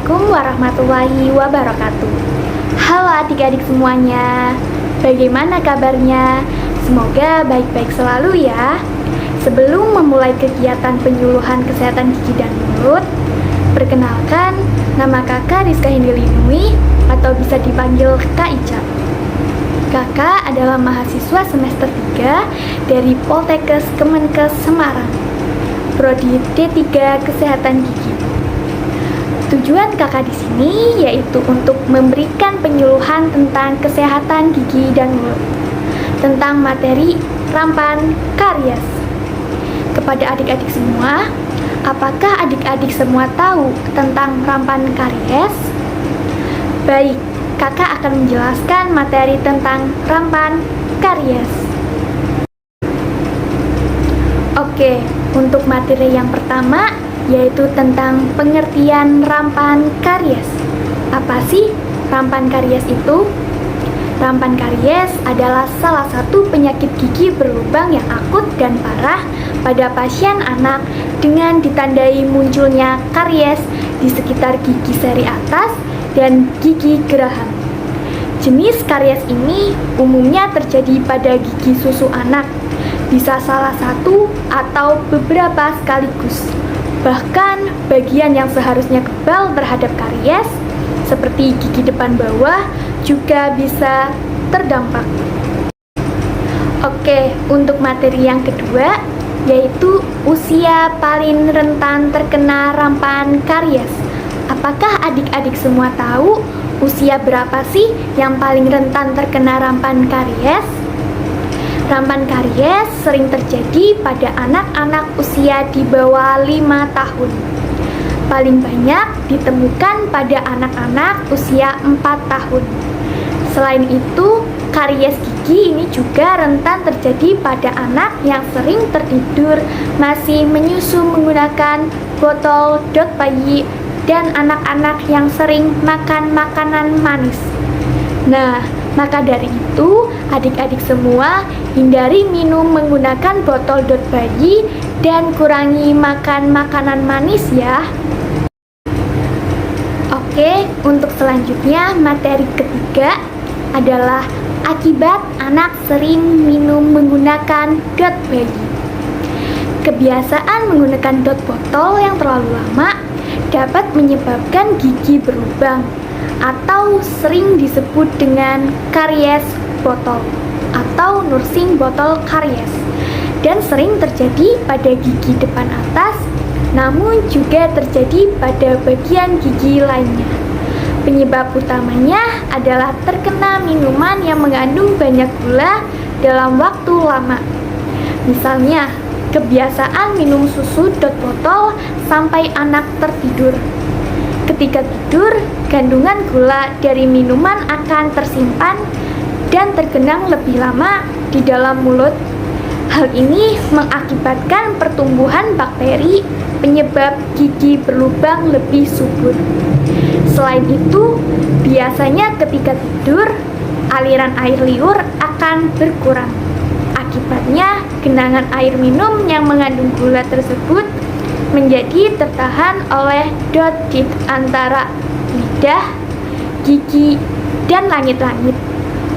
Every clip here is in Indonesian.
Assalamualaikum warahmatullahi wabarakatuh. Halo adik-adik semuanya, bagaimana kabarnya? Semoga baik-baik selalu ya. Sebelum memulai kegiatan penyuluhan kesehatan gigi dan mulut, perkenalkan, nama kakak Rizka Hindilinui atau bisa dipanggil Kak Ica. Kakak adalah mahasiswa semester 3 dari Poltekkes Kemenkes Semarang, Prodi D3 Kesehatan Gigi. Tujuan kakak di sini yaitu untuk memberikan penyuluhan tentang kesehatan gigi dan mulut, tentang materi rampan karies. Kepada adik-adik semua, apakah adik-adik semua tahu tentang rampan karies? Baik, kakak akan menjelaskan materi tentang rampan karies. Oke, untuk materi yang pertama yaitu tentang pengertian rampan karies. Apa sih rampan karies itu? Rampan karies adalah salah satu penyakit gigi berlubang yang akut dan parah pada pasien anak dengan ditandai munculnya karies di sekitar gigi seri atas dan gigi geraham. Jenis karies ini umumnya terjadi pada gigi susu anak, bisa salah satu atau beberapa sekaligus. Bahkan bagian yang seharusnya kebal terhadap karies, seperti gigi depan bawah, juga bisa terdampak. Oke, untuk materi yang kedua, yaitu usia paling rentan terkena rampan karies. Apakah adik-adik semua tahu usia berapa sih yang paling rentan terkena rampan karies? Rampan karies sering terjadi pada anak-anak usia di bawah 5 tahun. Paling banyak ditemukan pada anak-anak usia 4 tahun. Selain itu, karies gigi ini juga rentan terjadi pada anak yang sering tertidur masih menyusu menggunakan botol dot bayi dan anak-anak yang sering makan makanan manis. Nah, maka dari itu, adik-adik semua hindari minum menggunakan botol dot bayi dan kurangi makan makanan manis ya. Oke, untuk selanjutnya materi ketiga adalah akibat anak sering minum menggunakan dot bayi. Kebiasaan menggunakan dot botol yang terlalu lama dapat menyebabkan gigi berlubang atau sering disebut dengan karies botol atau nursing botol karies, dan sering terjadi pada gigi depan atas, namun juga terjadi pada bagian gigi lainnya. Penyebab utamanya adalah terkena minuman yang mengandung banyak gula dalam waktu lama. Misalnya, kebiasaan minum susu dot botol sampai anak tertidur. Ketika tidur, kandungan gula dari minuman akan tersimpan dan tergenang lebih lama di dalam mulut. Hal ini mengakibatkan pertumbuhan bakteri penyebab gigi berlubang lebih subur. Selain itu, biasanya ketika tidur, aliran air liur akan berkurang. Akibatnya, genangan air minum yang mengandung gula tersebut menjadi tertahan oleh dot di antara lidah, gigi, dan langit-langit.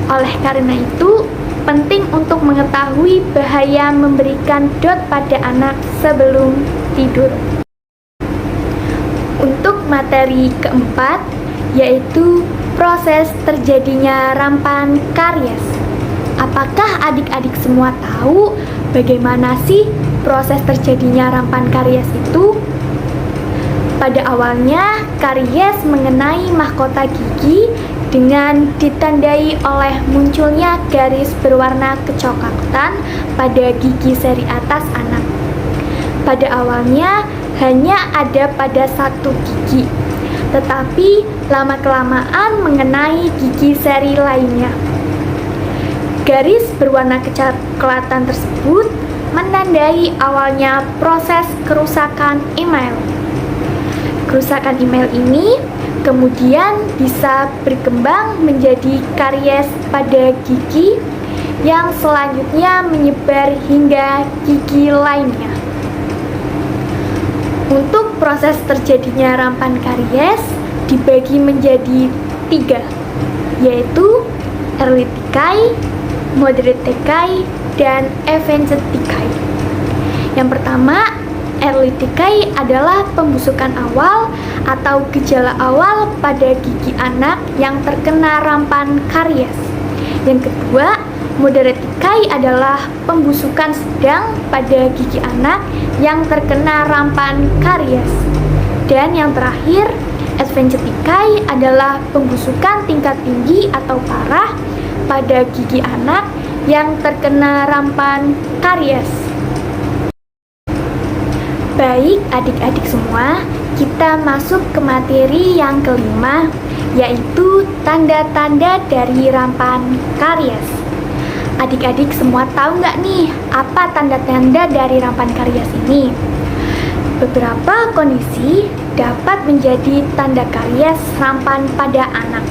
Oleh karena itu, penting untuk mengetahui bahaya memberikan dot pada anak sebelum tidur. Untuk materi keempat, yaitu proses terjadinya rampan karies. Apakah adik-adik semua tahu bagaimana sih proses terjadinya rampan karies itu? Pada awalnya, karies mengenai mahkota gigi dengan ditandai oleh munculnya garis berwarna kecoklatan pada gigi seri atas anak. Pada awalnya hanya ada pada satu gigi, tetapi lama-kelamaan mengenai gigi seri lainnya. Garis berwarna kecoklatan tersebut menandai awalnya proses kerusakan email. Kerusakan email ini kemudian bisa berkembang menjadi karies pada gigi yang selanjutnya menyebar hingga gigi lainnya. Untuk proses terjadinya rampan karies, dibagi menjadi 3, yaitu early decay, moderate decay, dan advanced decay. Yang pertama, early decay adalah pembusukan awal atau gejala awal pada gigi anak yang terkena rampan karies. Yang kedua, moderate decay adalah pembusukan sedang pada gigi anak yang terkena rampan karies. Dan yang terakhir, advanced decay adalah pembusukan tingkat tinggi atau parah pada gigi anak yang terkena rampan karies. Baik adik-adik semua, kita masuk ke materi yang kelima, yaitu tanda-tanda dari rampan karies. Adik-adik semua tahu nggak nih apa tanda-tanda dari rampan karies ini? Beberapa kondisi dapat menjadi tanda karies rampan pada anak.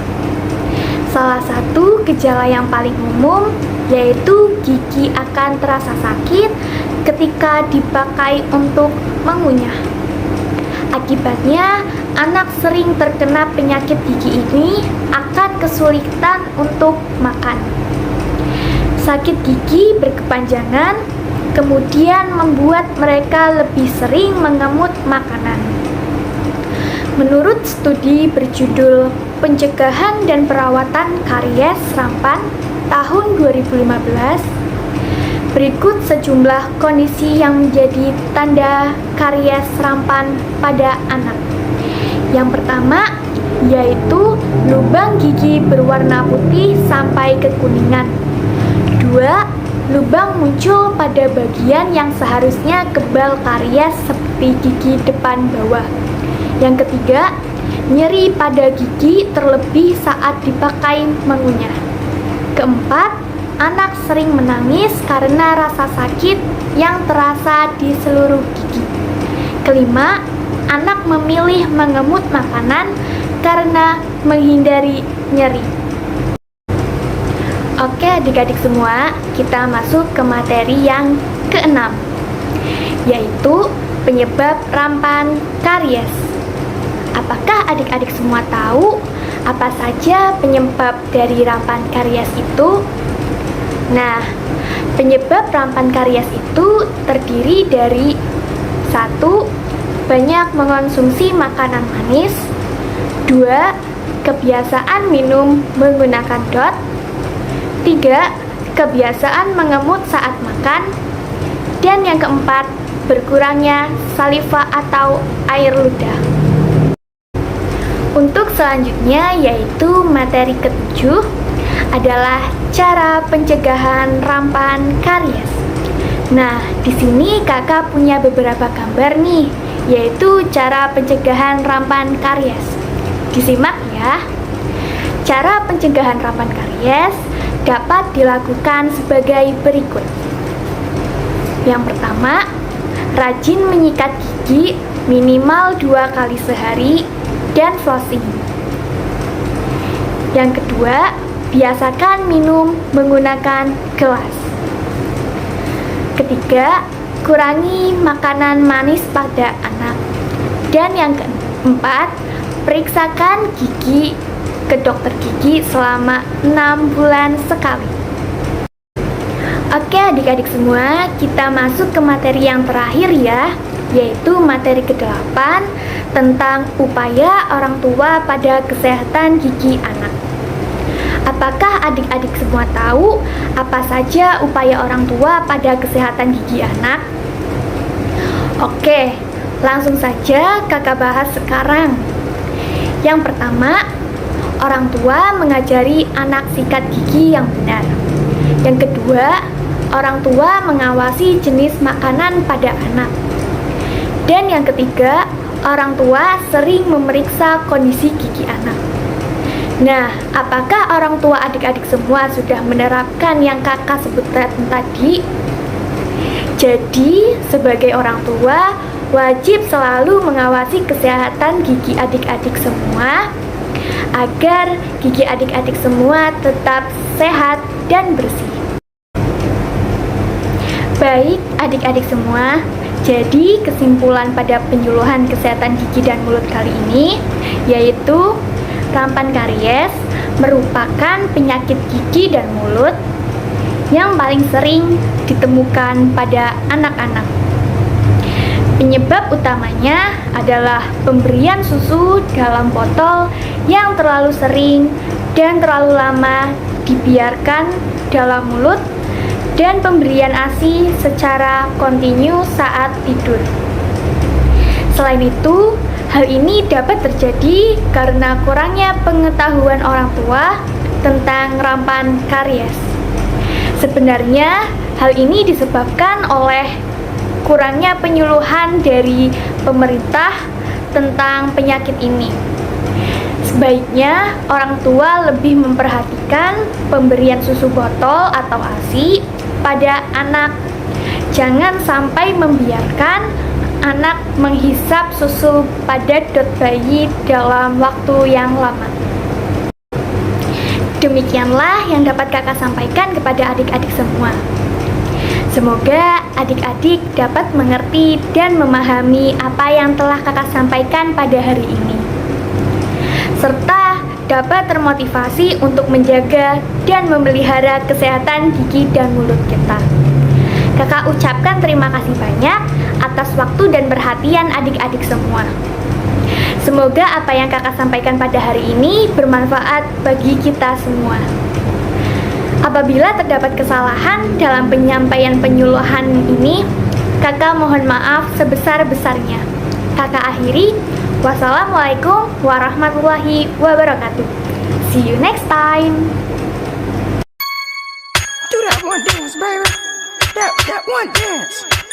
Salah satu gejala yang paling umum yaitu gigi akan terasa sakit ketika dipakai untuk mengunyah. Akibatnya, anak sering terkena penyakit gigi ini akan kesulitan untuk makan. Sakit gigi berkepanjangan, kemudian membuat mereka lebih sering mengemut makanan. Menurut studi berjudul Pencegahan dan Perawatan Karies Rampan tahun 2015, berikut sejumlah kondisi yang menjadi tanda karies rampan pada anak. Yang pertama, yaitu lubang gigi berwarna putih sampai kekuningan. 2. Lubang muncul pada bagian yang seharusnya kebal karies seperti gigi depan bawah. Yang ketiga, nyeri pada gigi terlebih saat dipakai mengunyah. Keempat, anak sering menangis karena rasa sakit yang terasa di seluruh gigi. Kelima, anak memilih mengemut makanan karena menghindari nyeri. Oke adik-adik semua, kita masuk ke materi yang keenam, yaitu penyebab rampan karies. Apakah adik-adik semua tahu apa saja penyebab dari rampan karies itu? Nah, penyebab rampan karies itu terdiri dari 1. Banyak mengonsumsi makanan manis. 2. Kebiasaan minum menggunakan DOT. 3. Kebiasaan mengemut saat makan. Dan yang keempat, berkurangnya saliva atau air ludah. Untuk selanjutnya yaitu materi ke-7 adalah cara pencegahan rampan karies. Nah, di sini kakak punya beberapa gambar nih, yaitu cara pencegahan rampan karies. Disimak ya. Cara pencegahan rampan karies dapat dilakukan sebagai berikut. Yang pertama, rajin menyikat gigi minimal 2 kali sehari dan flossing. Yang kedua, biasakan minum menggunakan gelas. Ketiga, kurangi makanan manis pada anak. Dan yang keempat, periksakan gigi ke dokter gigi selama 6 bulan sekali. Oke adik-adik semua, kita masuk ke materi yang terakhir ya, yaitu materi ke-8 tentang upaya orang tua pada kesehatan gigi anak. Apakah adik-adik semua tahu apa saja upaya orang tua pada kesehatan gigi anak? Oke, langsung saja kakak bahas sekarang. Yang pertama, orang tua mengajari anak sikat gigi yang benar. Yang kedua, orang tua mengawasi jenis makanan pada anak. Dan yang ketiga, orang tua sering memeriksa kondisi gigi anak. Nah, apakah orang tua adik-adik semua sudah menerapkan yang kakak sebutkan tadi? Jadi, sebagai orang tua, wajib selalu mengawasi kesehatan gigi adik-adik semua agar gigi adik-adik semua tetap sehat dan bersih. Baik adik-adik semua, jadi kesimpulan pada penyuluhan kesehatan gigi dan mulut kali ini yaitu rampan karies merupakan penyakit gigi dan mulut yang paling sering ditemukan pada anak-anak. Penyebab utamanya adalah pemberian susu dalam botol yang terlalu sering dan terlalu lama dibiarkan dalam mulut dan pemberian ASI secara kontinu saat tidur. Selain itu, hal ini dapat terjadi karena kurangnya pengetahuan orang tua tentang rampan karies. Sebenarnya, hal ini disebabkan oleh kurangnya penyuluhan dari pemerintah tentang penyakit ini. Sebaiknya orang tua lebih memperhatikan pemberian susu botol atau ASI pada anak. Jangan sampai membiarkan anak menghisap susu pada dot bayi dalam waktu yang lama. Demikianlah yang dapat kakak sampaikan kepada adik-adik semua. Semoga adik-adik dapat mengerti dan memahami apa yang telah kakak sampaikan pada hari ini, serta dapat termotivasi untuk menjaga dan memelihara kesehatan gigi dan mulut kita. Kakak ucapkan terima kasih banyak atas waktu dan perhatian adik-adik semua. Semoga apa yang kakak sampaikan pada hari ini bermanfaat bagi kita semua. Apabila terdapat kesalahan dalam penyampaian penyuluhan ini, kakak mohon maaf sebesar-besarnya. Kakak akhiri, wassalamualaikum warahmatullahi wabarakatuh. See you next time. Do that one dance, baby. That one dance.